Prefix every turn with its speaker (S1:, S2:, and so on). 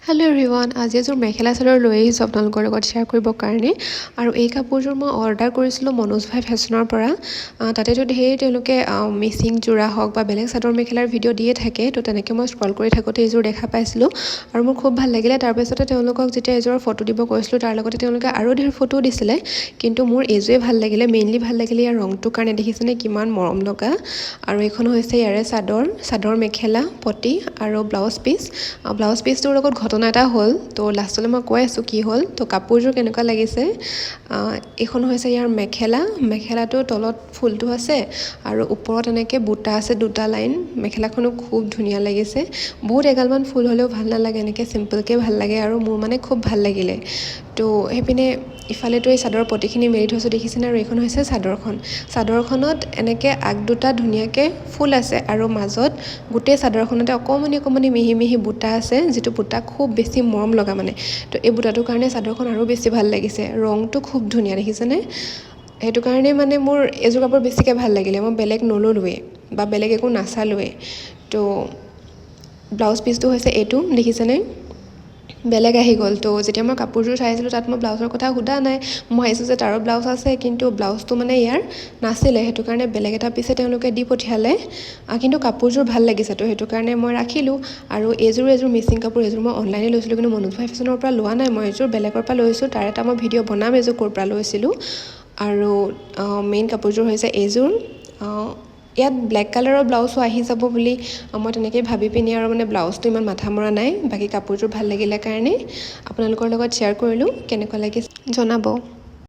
S1: Hello' everyone, আজি এযোৰ মেখেলা চাদৰ লৈ আহিছোঁ আপোনালোকৰ লগত শ্বেয়াৰ কৰিবৰ কাৰণে। আৰু এই কাপোৰযোৰ মই অৰ্ডাৰ কৰিছিলোঁ মনোজ ভাই ফেশ্বনৰ পৰা। তাতেতো ঢেৰ তেওঁলোকে মিচিং যোৰা হওক বা বেলেগ চাদৰ মেখেলাৰ ভিডিঅ' দিয়ে থাকে। তো তেনেকৈ মই স্ক্ৰল কৰি থাকোঁতে এইযোৰ দেখা পাইছিলোঁ আৰু মোৰ খুব ভাল লাগিলে। তাৰপিছতে তেওঁলোকক যেতিয়া এইযোৰৰ ফটো দিব কৈছিলোঁ, তাৰ লগতে তেওঁলোকে আৰু ঢেৰ ফটোও দিছিলে, কিন্তু মোৰ এইযোৰে ভাল লাগিলে। মেইনলি ভাল লাগিলে ইয়াৰ ৰংটোৰ কাৰণে। দেখিছেনে কিমান মৰম লগা। আৰু এইখন হৈছে ইয়াৰে চাদৰ মেখেলা পতি আৰু ব্লাউজ পিচটোৰ লগত ঘটনা এটা হ'ল। তো লাষ্টলৈ মই কৈ আছোঁ কি হ'ল। তো কাপোৰযোৰ কেনেকুৱা লাগিছে। এইখন হৈছে ইয়াৰ মেখেলাটোৰ তলত ফুলটো আছে আৰু ওপৰত এনেকৈ বুটা আছে, 2টা লাইন। মেখেলাখনো খুব ধুনীয়া লাগিছে। বহুত এগালমান ফুল হ'লেও ভাল নালাগে, এনেকৈ চিম্পলকৈ ভাল লাগে আৰু মোৰ মানে খুব ভাল লাগিলে। তো সেইপিনে ইফালেতো এই চাদৰৰ পতিখিনি মেলি থৈছোঁ দেখিছেনে। আৰু এইখন হৈছে চাদৰখনত এনেকৈ আগ দুটা ধুনীয়াকৈ ফুল আছে আৰু মাজত গোটেই চাদৰখনতে অকণমানি মিহি মিহি বুটা আছে, যিটো বুটা খুব বেছি মৰম লগা মানে। তো এই বুটাটোৰ কাৰণে চাদৰখন আৰু বেছি ভাল লাগিছে। ৰংটো খুব ধুনীয়া দেখিছেনে। সেইটো কাৰণে মানে মোৰ এইযোৰ কাপোৰ বেছিকৈ ভাল লাগিলে। মই বেলেগ নল'লোৱেই বা বেলেগ একো নাচালোৱেই। তো ব্লাউজ পিচটো হৈছে এইটো দেখিছেনে, বেলেগ আহি গ'ল। তো যেতিয়া মই কাপোৰযোৰ চাইছিলোঁ তাত মই ব্লাউজৰ কথা সোধা নাই। মই ভাবিছোঁ যে তাৰো ব্লাউজ আছে, কিন্তু ব্লাউজটো মানে ইয়াৰ নাছিলে। সেইটো কাৰণে বেলেগ এটা পিছে তেওঁলোকে দি পঠিয়ালে। কিন্তু কাপোৰযোৰ ভাল লাগিছে, তো সেইটো কাৰণে মই ৰাখিলোঁ। আৰু এইযোৰ মিচিং কাপোৰ, এইযোৰ মই অনলাইনে লৈছিলোঁ, কিন্তু মনোজ ভাই ফেশ্বনৰ পৰা লোৱা নাই। মই এইযোৰ বেলেগৰ পৰা লৈছোঁ। তাৰ এটা মই ভিডিঅ' বনাম এইযোৰ ক'ৰ পৰা লৈছিলোঁ। আৰু মেইন কাপোৰযোৰ হৈছে এইযোৰ। ইয়াত ব্লেক কালাৰৰ ব্লাউজো আহি যাব বুলি মই তেনেকৈ ভাবি পিনি আৰু মানে ব্লাউজটো ইমান মাথা মৰা নাই। বাকী কাপোৰযোৰ ভাল লাগিলে কাৰণে আপোনালোকৰ লগত শ্বেয়াৰ কৰিলোঁ। কেনেকুৱা লাগিছে জনাব।